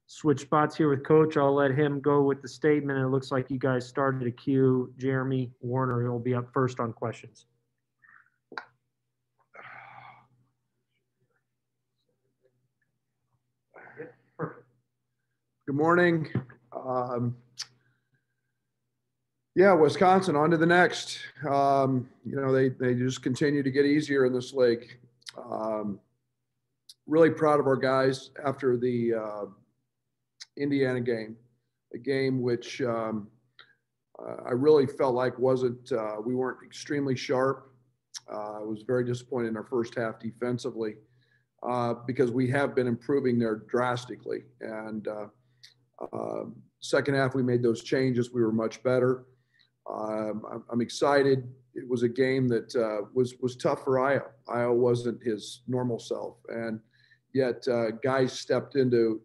switch spots here with Coach. I'll let him go with the statement. It looks like you guys started a queue. Jeremy Warner will be up first on questions. Good morning. Yeah, Wisconsin, on to the next. They just continue to get easier in this league. Really proud of our guys after the Indiana game, a game which I really felt like we weren't extremely sharp. I was very disappointed in our first half defensively because we have been improving there drastically. And second half, we made those changes. We were much better. I'm excited. It was a game that was tough for Io. Io wasn't his normal self, and yet guys stepped into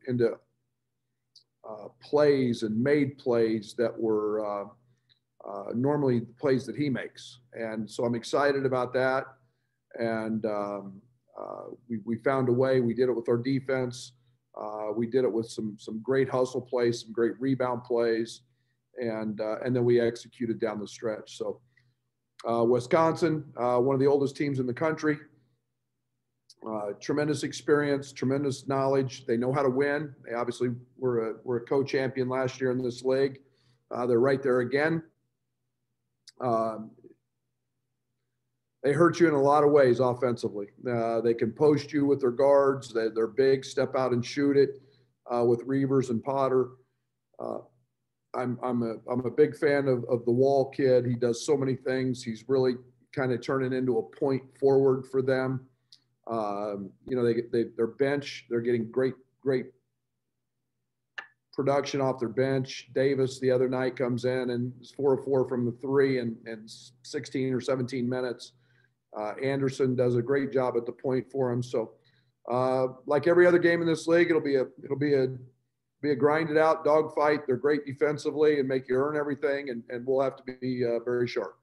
plays and made plays that were normally plays that he makes. And so I'm excited about that. And we found a way. We did it with our defense. We did it with some great hustle plays, some great rebound plays. And then we executed down the stretch. So Wisconsin, one of the oldest teams in the country, tremendous experience, tremendous knowledge. They know how to win. They obviously were a co-champion last year in this league. They're right there again. They hurt you in a lot of ways offensively. They can post you with their guards. They're big, step out and shoot it with Reavers and Potter. I'm a big fan of the Wall kid. He does so many things. He's really kind of turning into a point forward for them. Their bench, they're getting great production off their bench. Davis the other night comes in and is 4 of 4 from the three in 16 or 17 minutes. Anderson does a great job at the point for him. So like every other game in this league, it'll be a grinded out dogfight. They're great defensively and make you earn everything, and we'll have to be very sharp.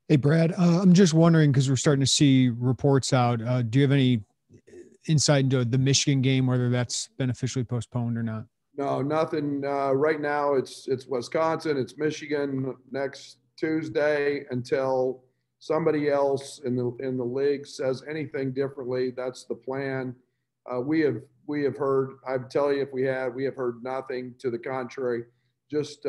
Hey, Brad, I'm just wondering, because we're starting to see reports out, do you have any insight into the Michigan game, whether that's been officially postponed or not? No, nothing. Right now it's Wisconsin, it's Michigan next Tuesday until somebody else in the league says anything differently. That's the plan. We have heard, I'd tell you if we have heard nothing to the contrary. Just,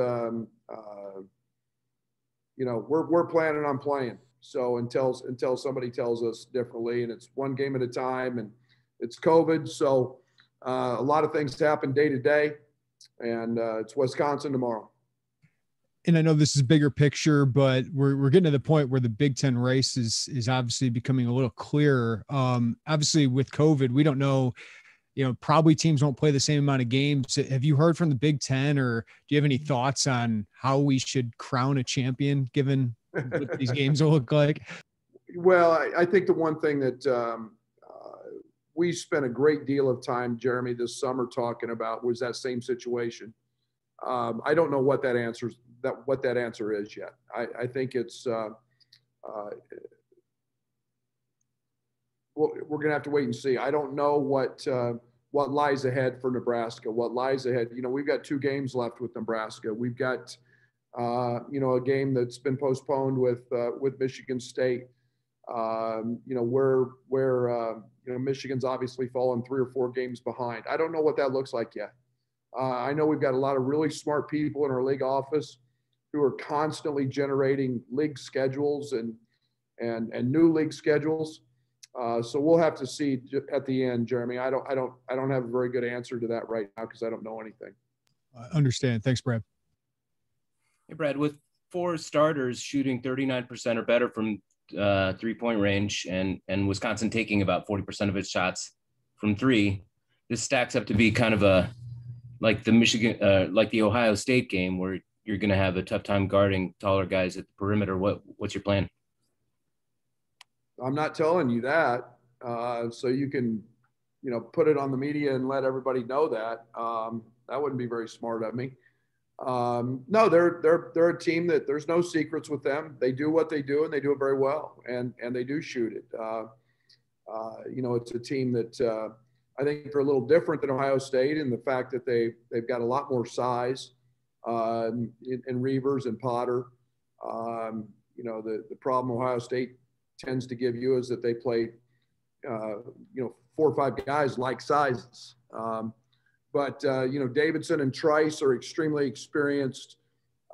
we're planning on playing. So until somebody tells us differently, and it's one game at a time, and it's COVID. So a lot of things happen day to day, and it's Wisconsin tomorrow. And I know this is bigger picture, but we're getting to the point where the Big Ten race is obviously becoming a little clearer. Obviously with COVID, we don't know, probably teams won't play the same amount of games. Have you heard from the Big Ten, or do you have any thoughts on how we should crown a champion given what these games will look like? Well, I think the one thing that we spent a great deal of time, Jeremy, this summer talking about was that same situation. I don't know what that answer is yet. I think it's we're going to have to wait and see. I don't know what lies ahead for Nebraska. What lies ahead? We've got 2 games left with Nebraska. We've got a game that's been postponed with Michigan State. Where Michigan's obviously fallen 3 or 4 games behind. I don't know what that looks like yet. I know we've got a lot of really smart people in our league office who are constantly generating league schedules and new league schedules. So we'll have to see at the end, Jeremy. I don't have a very good answer to that right now because I don't know anything. I understand. Thanks, Brad. Hey, Brad, with 4 starters shooting 39% or better from 3-point range and Wisconsin taking about 40% of its shots from 3, this stacks up to be kind of like the Ohio State game where you're going to have a tough time guarding taller guys at the perimeter. What's your plan? I'm not telling you that. So you can, put it on the media and let everybody know that. That wouldn't be very smart of me. No, they're a team that there's no secrets with them. They do what they do and they do it very well, and they do shoot it. It's a team that I think they're a little different than Ohio State in the fact that they've got a lot more size in Reavers and Potter. The problem Ohio State tends to give you is that they play, 4 or 5 guys like sizes. But Davidson and Trice are extremely experienced.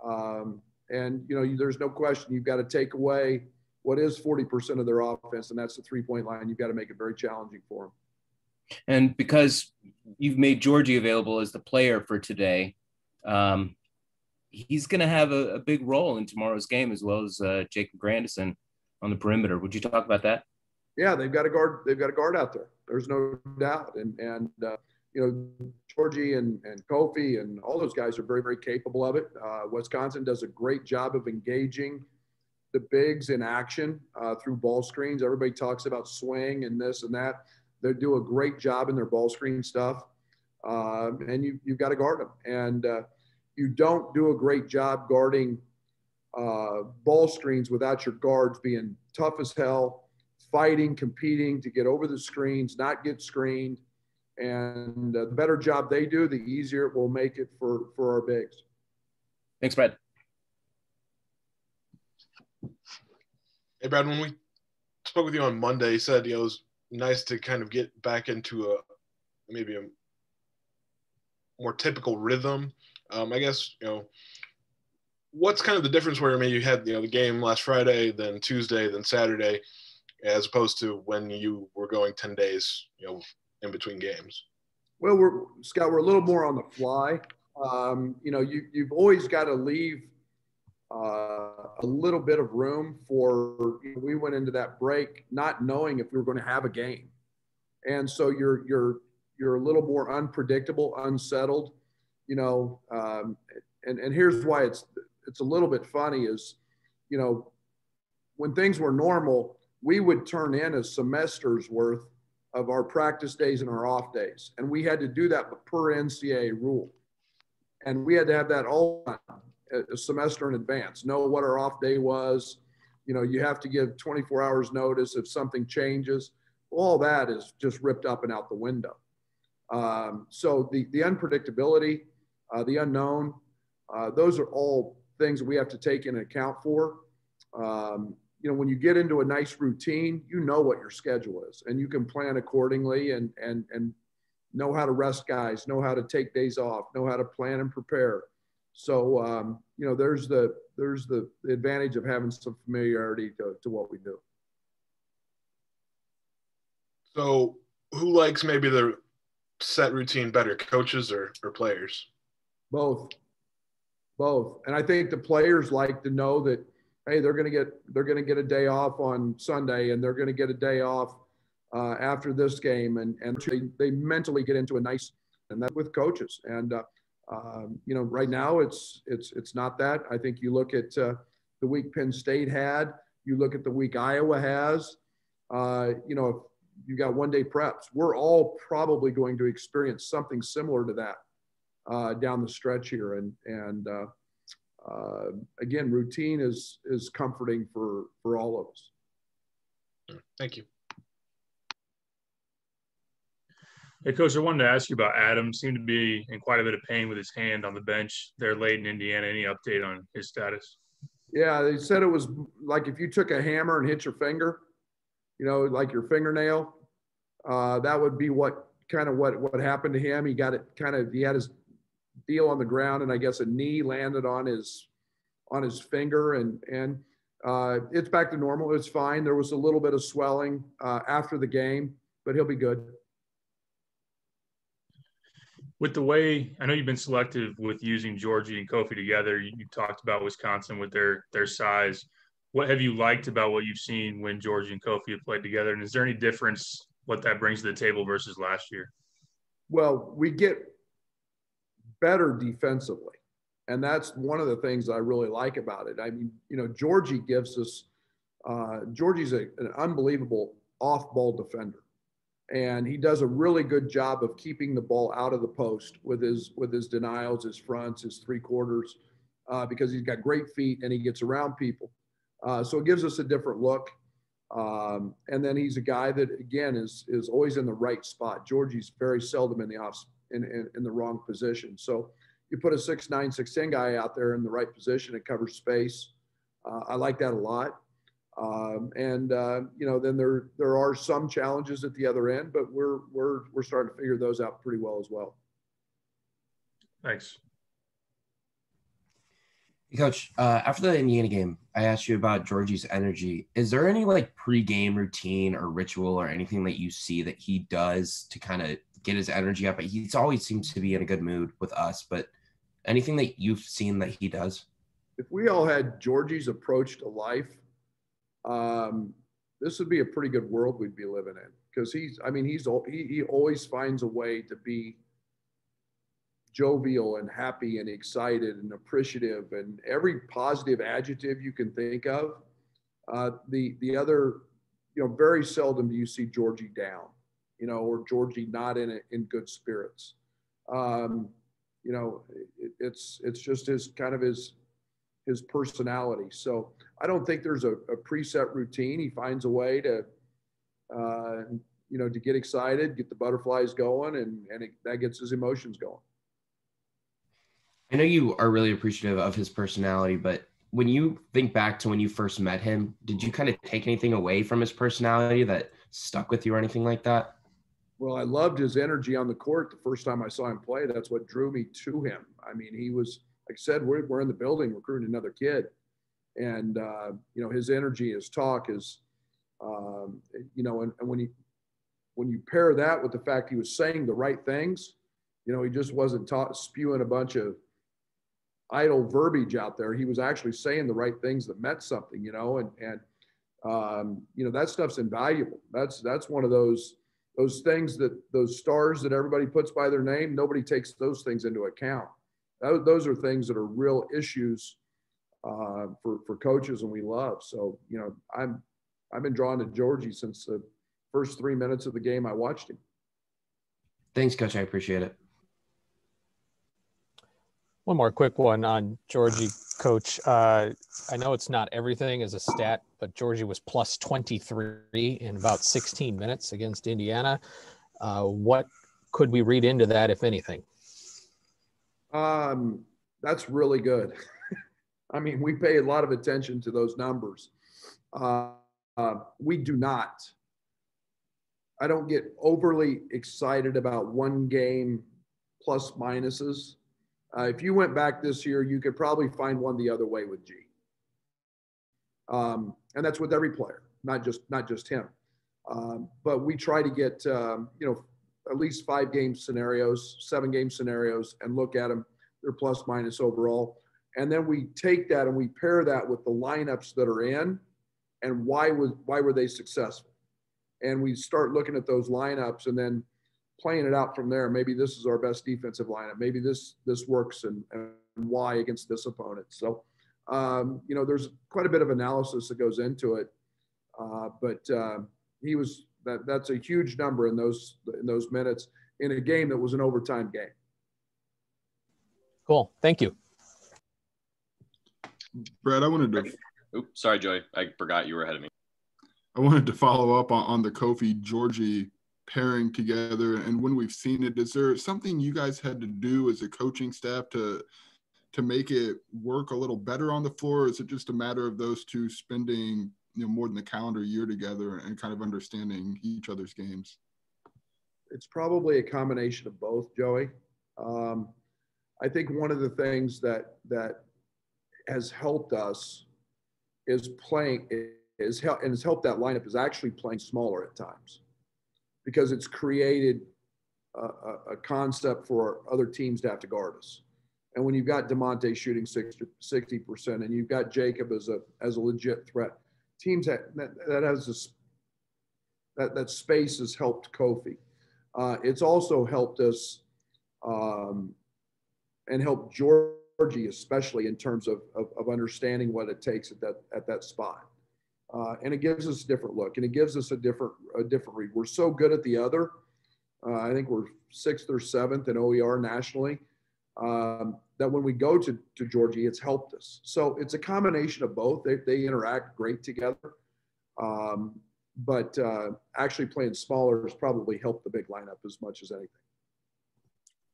There's no question you've got to take away what is 40% of their offense, and that's the 3-point line. You've got to make it very challenging for them. And because you've made Georgie available as the player for today, he's going to have a big role in tomorrow's game, as well as Jacob Grandison on the perimeter. Would you talk about that? Yeah, they've got a guard. They've got a guard out there. There's no doubt. And Georgie and Kofi and all those guys are very, very capable of it. Wisconsin does a great job of engaging the bigs in action through ball screens. Everybody talks about swing and this and that. They do a great job in their ball screen stuff. And you've got to guard them. And you don't do a great job guarding ball screens without your guards being tough as hell, fighting, competing to get over the screens, not get screened. And the better job they do, the easier it will make it for our bigs. Thanks, Brad. Hey, Brad, when we spoke with you on Monday, you said it was nice to kind of get back into maybe a more typical rhythm. I guess, what's kind of the difference where maybe you had, the game last Friday, then Tuesday, then Saturday, as opposed to when you were going 10 days, in between games? Well, Scott, we're a little more on the fly. You've always got to leave a little bit of room for, we went into that break not knowing if we were going to have a game. And so you're a little more unpredictable, unsettled, and here's why it's a little bit funny is, when things were normal, we would turn in a semester's worth of our practice days and our off days. And we had to do that per NCAA rule. And we had to have that all a semester in advance, know what our off day was. You have to give 24 hours notice if something changes. All that is just ripped up and out the window. So the unpredictability, the unknown, those are all things that we have to take into account for. When you get into a nice routine, what your schedule is, and you can plan accordingly and know how to rest guys, know how to take days off, know how to plan and prepare. So, there's the advantage of having some familiarity to what we do. So who likes maybe the set routine better, coaches or players? Both. And I think the players like to know that, hey, they're going to get a day off on Sunday, and they're going to get a day off after this game, and they mentally get into a nice, and that with coaches. And right now it's not that. I think you look at the week Penn State had, you look at the week Iowa has. You got 1-day preps. We're all probably going to experience something similar to that down the stretch here, and again, routine is comforting for all of us. Thank you. Hey, Coach, I wanted to ask you about Adam. Seemed to be in quite a bit of pain with his hand on the bench there late in Indiana. Any update on his status? Yeah, they said it was like if you took a hammer and hit your finger, like your fingernail, that would be what happened to him. He had his deal on the ground, and I guess a knee landed on his finger, and it's back to normal. It's fine. There was a little bit of swelling after the game, but he'll be good. With the way, I know you've been selective with using Georgie and Kofi together. You talked about Wisconsin with their size. What have you liked about what you've seen when Georgie and Kofi have played together? And is there any difference what that brings to the table versus last year? Well, we get better defensively. And that's one of the things I really like about it. I mean, Georgie gives us Georgie's an unbelievable off-ball defender. And he does a really good job of keeping the ball out of the post with his denials, his fronts, his three-quarters, because he's got great feet and he gets around people. So it gives us a different look. And then he's a guy that, again, is always in the right spot. Georgie's very seldom in the wrong position. So you put a 6'9", 6'10" guy out there in the right position, it covers space. I like that a lot. Then there are some challenges at the other end, but we're starting to figure those out pretty well as well. Thanks. Coach, after the Indiana game, I asked you about Georgie's energy. Is there any like pre-game routine or ritual or anything that you see that he does to kind of get his energy up? He's always seems to be in a good mood with us, but anything that you've seen that he does? If we all had Georgie's approach to life, this would be a pretty good world we'd be living in, because he always finds a way to be jovial and happy and excited and appreciative and every positive adjective you can think of. The other, very seldom do you see Georgie down, or Georgie not in good spirits. It's just his personality. So I don't think there's a preset routine. He finds a way to get excited, get the butterflies going, and that gets his emotions going. I know you are really appreciative of his personality, but when you think back to when you first met him, did you kind of take anything away from his personality that stuck with you or anything like that? Well, I loved his energy on the court the first time I saw him play. That's what drew me to him. I mean, he was, like I said, we're in the building recruiting another kid. And, his energy, his talk, and when you pair that with the fact he was saying the right things, he just wasn't spewing a bunch of idle verbiage out there. He was actually saying the right things that meant something, that stuff's invaluable. That's one of those things those stars that everybody puts by their name, nobody takes those things into account. Those are things that are real issues for coaches, and we love. So, I've been drawn to Georgie since the first 3 minutes of the game I watched him. Thanks, Coach. I appreciate it. One more quick one on Georgie, Coach. I know it's not everything as a stat, but Georgie was plus 23 in about 16 minutes against Indiana. What could we read into that, if anything? That's really good. I mean, we pay a lot of attention to those numbers. We do not. I don't get overly excited about one game plus minuses. If you went back this year, you could probably find one the other way with G. And that's with every player, not just him. But we try to get, at least 5-game scenarios, 7-game scenarios, and look at them, their plus minus overall. And then we take that and we pair that with the lineups that are in and why were they successful? And we start looking at those lineups and then playing it out from there. Maybe this is our best defensive lineup. Maybe this works and why against this opponent. So, there's quite a bit of analysis that goes into it. But that's a huge number in those minutes in a game that was an overtime game. Cool. Thank you. Brad, I wanted to. Oops, sorry, Joey. I forgot you were ahead of me. I wanted to follow up on the Kofi Georgie pairing together, and when we've seen it, is there something you guys had to do as a coaching staff to make it work a little better on the floor? Or is it just a matter of those two spending more than the calendar year together and kind of understanding each other's games? It's probably a combination of both, Joey. I think one of the things that has helped us is has helped that lineup is actually playing smaller at times, because it's created a concept for other teams to have to guard us. And when you've got DeMonte shooting 60% and you've got Jacob as a legit threat, teams that space has helped Kofi. It's also helped us and helped Georgie, especially in terms of understanding what it takes at that spot. And it gives us a different look, and it gives us a different read. We're so good at the other. I think we're 6th or 7th in OER nationally. That when we go to Georgie, it's helped us. So it's a combination of both. They interact great together. But actually playing smaller has probably helped the big lineup as much as anything.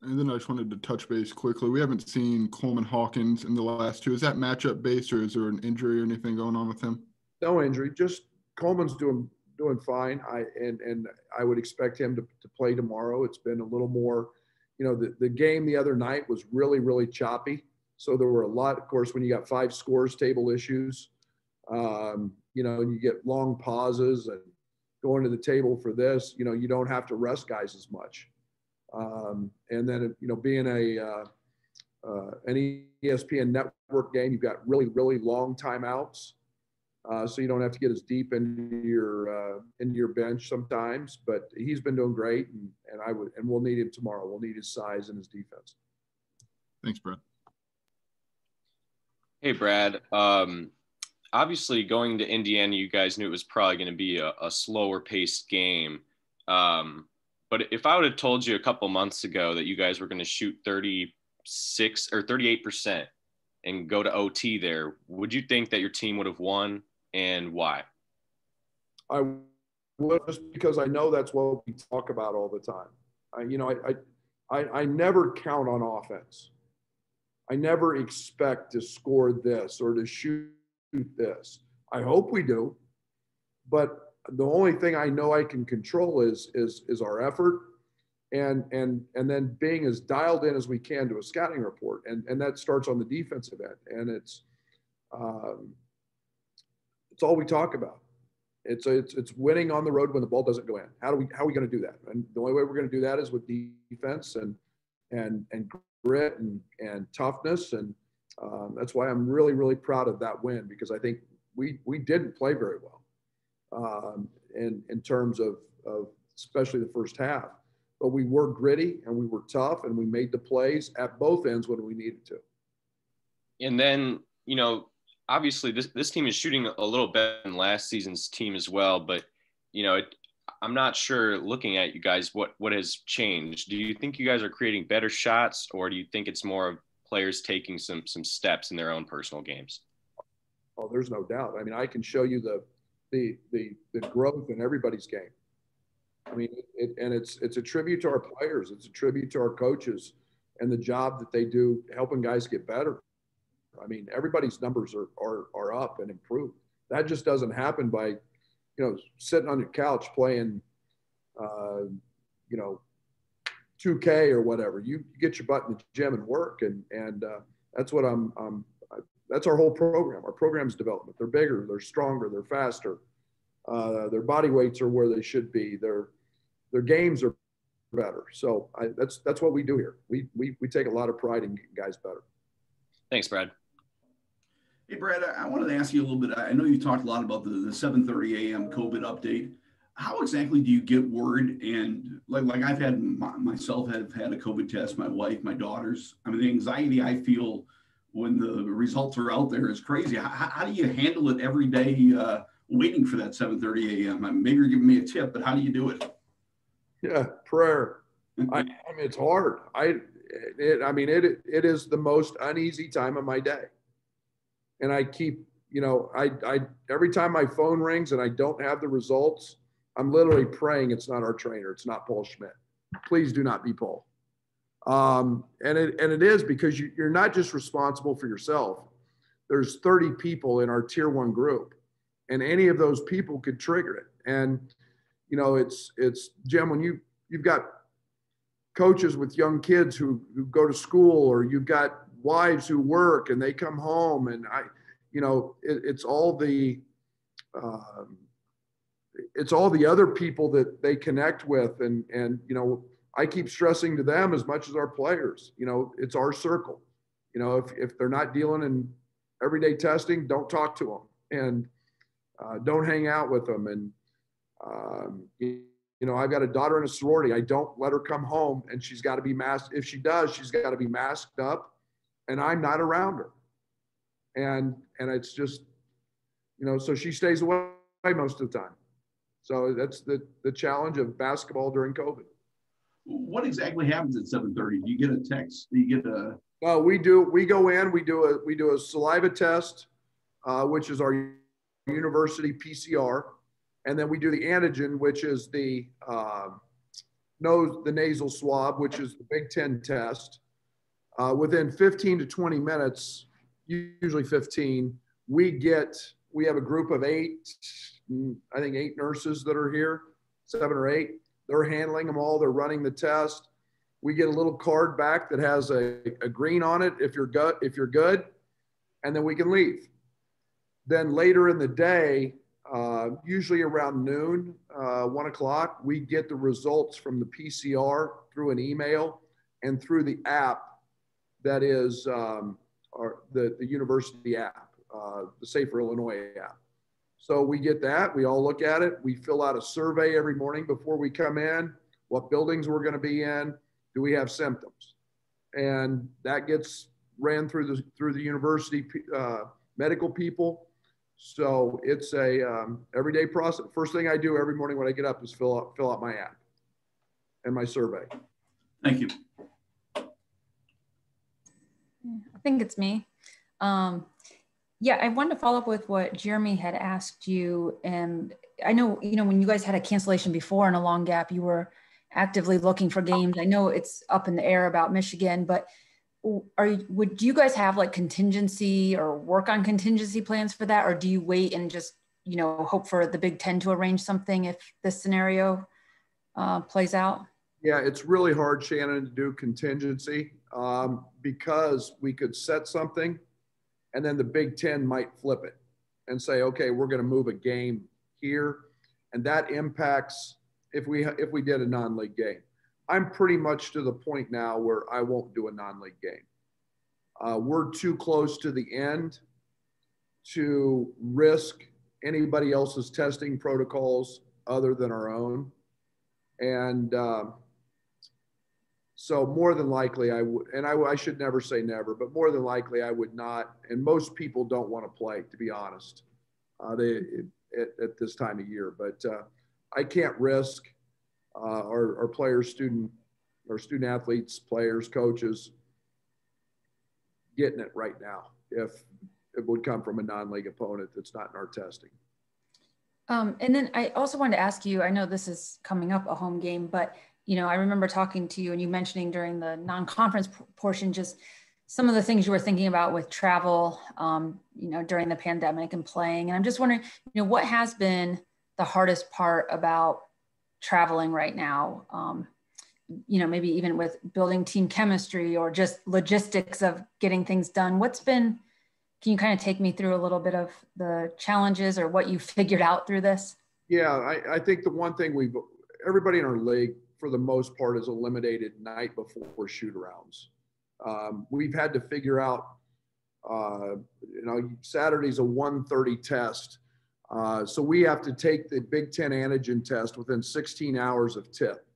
And then I just wanted to touch base quickly. We haven't seen Coleman Hawkins in the last two. Is that matchup based, or is there an injury or anything going on with him? No injury. Just Coleman's doing fine. And I would expect him to play tomorrow. It's been a little more, the game the other night was really, really choppy. So there were a lot, of course, when you got 5 scores table issues, and you get long pauses and going to the table for this, you don't have to rest guys as much. And then, being an ESPN network game, you've got really, really long timeouts. So you don't have to get as deep into your bench sometimes, but he's been doing great, and we'll need him tomorrow. We'll need his size and his defense. Thanks, Brad. Hey, Brad. Obviously, going to Indiana, you guys knew it was probably going to be a slower paced game. But if I would have told you a couple months ago that you guys were going to shoot 36 or 38% and go to OT there, would you think that your team would have won, and why? I would, just because I know that's what we talk about all the time. I never count on offense. I never expect to score this or to shoot this. I hope we do, but the only thing I know I can control is our effort and then being as dialed in as we can to a scouting report. And that starts on the defensive end. And it's all we talk about. It's winning on the road when the ball doesn't go in. How are we going to do that? And the only way we're going to do that is with defense and grit and toughness. And that's why I'm really, really proud of that win, because I think we didn't play very well. In terms of especially the first half, but we were gritty and we were tough and we made the plays at both ends when we needed to. And then, obviously this team is shooting a little better than last season's team as well, but I'm not sure, looking at you guys, what has changed. Do you think you guys are creating better shots, or do you think it's more of players taking some steps in their own personal games? Oh, there's no doubt. I mean, I can show you the growth in everybody's game. I mean, it's a tribute to our players. It's a tribute to our coaches and the job that they do helping guys get better. I mean, everybody's numbers are up and improved. That just doesn't happen by, sitting on your couch playing, 2K or whatever. You get your butt in the gym and work, and that's what that's our whole program. Our program's development. They're bigger, they're stronger, they're faster. Their body weights are where they should be. Their games are better. So that's what we do here. We take a lot of pride in getting guys better. Thanks, Brad. Hey, Brad, I wanted to ask you a little bit. I know you talked a lot about the 7:30 a.m. COVID update. How exactly do you get word? And like I've had myself have had a COVID test, my wife, my daughters. I mean, the anxiety I feel when the results are out there is crazy. How do you handle it every day, waiting for that 7:30 a.m.? Maybe you're giving me a tip, but how do you do it? Yeah, prayer. I mean, it's hard. It is the most uneasy time of my day. And I keep, I every time my phone rings and I don't have the results, I'm literally praying it's not our trainer. It's not Paul Schmidt. Please do not be Paul. And it is, because you're not just responsible for yourself. There's 30 people in our tier 1 group, and any of those people could trigger it. And, it's Jim, when you've got coaches with young kids who go to school, or you've got wives who work and they come home, and it's all the other people that they connect with. And I keep stressing to them as much as our players, it's our circle. If they're not dealing in everyday testing, don't talk to them, and don't hang out with them. And, I've got a daughter in a sorority. I don't let her come home and she's got to be masked. If she does, she's got to be masked up, and I'm not around her. And it's just, so she stays away most of the time. So that's the challenge of basketball during COVID. What exactly happens at 7:30? Do you get a text? Do you get a? No, we do. We go in. We do a saliva test, which is our university PCR. And then we do the antigen, which is the nasal swab, which is the Big Ten test. Within 15 to 20 minutes, usually 15, we have a group of 8 nurses that are here, 7 or 8. They're handling them all. They're running the test. We get a little card back that has a green on it if you're good, and then we can leave. Then later in the day, usually around noon, 1 o'clock, we get the results from the PCR through an email and through the app that is the university app, the Safer Illinois app. So we get that. We all look at it. We fill out a survey every morning before we come in, what buildings we're going to be in, do we have symptoms? And that gets ran through the university medical people. So it's a everyday process. First thing I do every morning when I get up is fill out my app and my survey. Thank you. I think it's me. Yeah, I wanted to follow up with what Jeremy had asked you. And I know, when you guys had a cancellation before and a long gap, you were actively looking for games. I know it's up in the air about Michigan, but would you guys have like contingency or work on contingency plans for that? Or do you wait and just, hope for the Big Ten to arrange something if this scenario plays out? Yeah, it's really hard, Shannon, to do contingency because we could set something and then the Big Ten might flip it and say, okay, we're going to move a game here. And that impacts if we did a non-league game. I'm pretty much to the point now where I won't do a non-league game. We're too close to the end to risk anybody else's testing protocols other than our own. And so more than likely I would, and I should never say never, but more than likely I would not. And most people don't want to play, to be honest, at this time of year. But I can't risk our players, student athletes, players, coaches getting it right now if it would come from a non-league opponent that's not in our testing. And then I also wanted to ask you, I know this is coming up, a home game, but I remember talking to you and you mentioning during the non-conference portion, just some of the things you were thinking about with travel, during the pandemic and playing. And I'm just wondering, what has been the hardest part about traveling right now? Maybe even with building team chemistry or just logistics of getting things done. Can you kind of take me through a little bit of the challenges or what you figured out through this? Yeah, I think the one thing everybody in our league, for the most part, is eliminated night before shoot-arounds. We've had to figure out, Saturday's a 1:30 test. So we have to take the Big Ten antigen test within 16 hours of tip.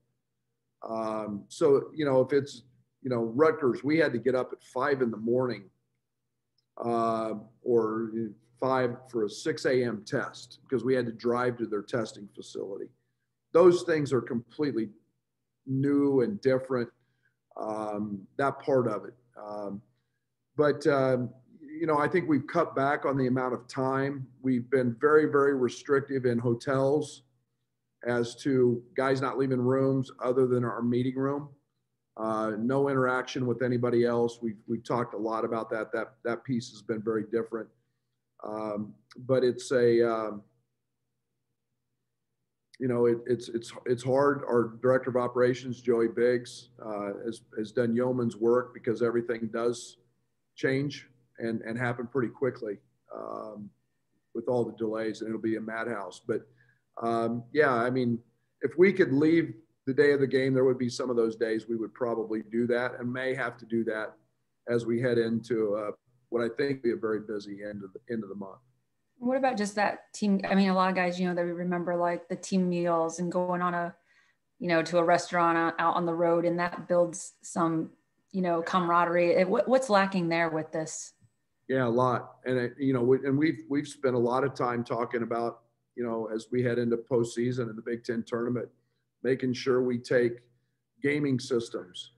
So, if it's, Rutgers, we had to get up at 5 in the morning or 5 for a 6 a.m. test because we had to drive to their testing facility. Those things are completely new and different, that part of it. But I think we've cut back on the amount of time. We've been very, very restrictive in hotels as to guys not leaving rooms other than our meeting room. No interaction with anybody else. We've talked a lot about that. That piece has been very different. But it's it's hard. Our director of operations, Joey Biggs, has done yeoman's work because everything does change and happen pretty quickly with all the delays, and it'll be a madhouse. But if we could leave the day of the game, there would be some of those days we would probably do that and may have to do that as we head into what I think will be a very busy end of the month. What about just that team? I mean, a lot of guys, they remember like the team meals and going on to a restaurant out on the road, and that builds some, camaraderie. What's lacking there with this? Yeah, a lot. And, we've spent a lot of time talking about, as we head into postseason and the Big Ten tournament, making sure we take gaming systems.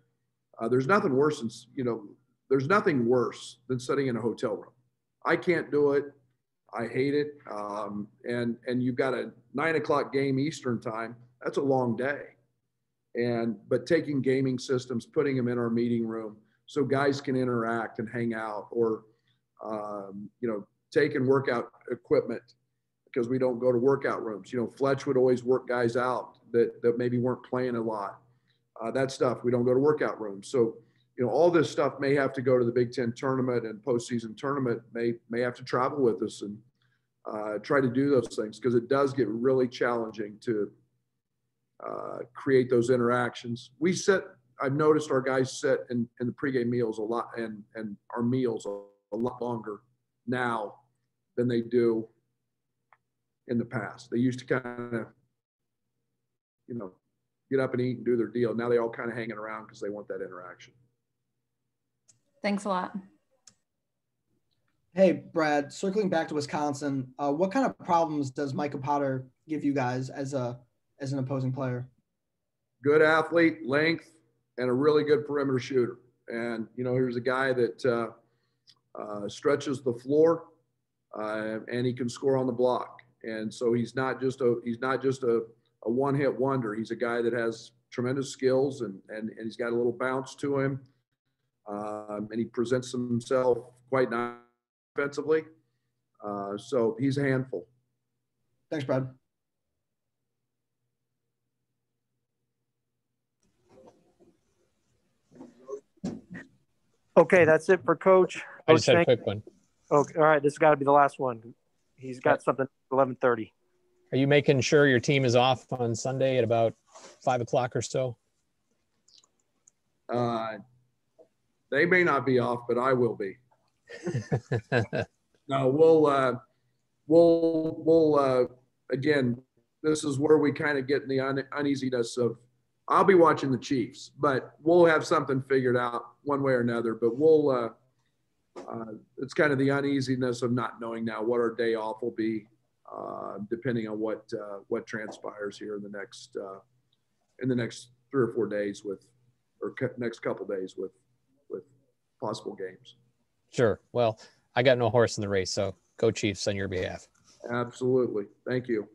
There's nothing worse than sitting in a hotel room. I can't do it. I hate it. And you've got a 9 o'clock game Eastern time. That's a long day. But taking gaming systems, putting them in our meeting room so guys can interact and hang out, or, taking workout equipment, because we don't go to workout rooms. Fletch would always work guys out that maybe weren't playing a lot. That stuff, we don't go to workout rooms. So, all this stuff may have to go to the Big Ten tournament and postseason tournament, may have to travel with us and try to do those things, because it does get really challenging to create those interactions. I've noticed our guys sit in the pregame meals a lot, and our meals a lot longer now than they do in the past. They used to kind of, get up and eat and do their deal. Now they all kind of hanging around because they want that interaction. Thanks a lot. Hey, Brad, circling back to Wisconsin, what kind of problems does Micah Potter give you guys as an opposing player? Good athlete, length, and a really good perimeter shooter. And, here's a guy that stretches the floor, and he can score on the block. And so he's not just a one-hit wonder. He's a guy that has tremendous skills, and he's got a little bounce to him. And he presents himself quite nice offensively. So he's a handful. Thanks, Brad. Okay, that's it for Coach. I just had a quick one. Okay, all right, this has got to be the last one. He's got something at 11:30. Are you making sure your team is off on Sunday at about 5 o'clock or so? They may not be off, but I will be. No, we'll again, this is where we kind of get in the uneasiness of, I'll be watching the Chiefs, but we'll have something figured out one way or another. But it's kind of the uneasiness of not knowing now what our day off will be, depending on what transpires here in the next 3 or 4 days next couple days with possible games. Sure. Well, I got no horse in the race, so go Chiefs on your behalf. Absolutely. Thank you.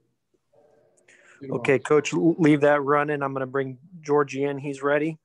Okay, Coach, leave that running. I'm going to bring Georgie in. He's ready.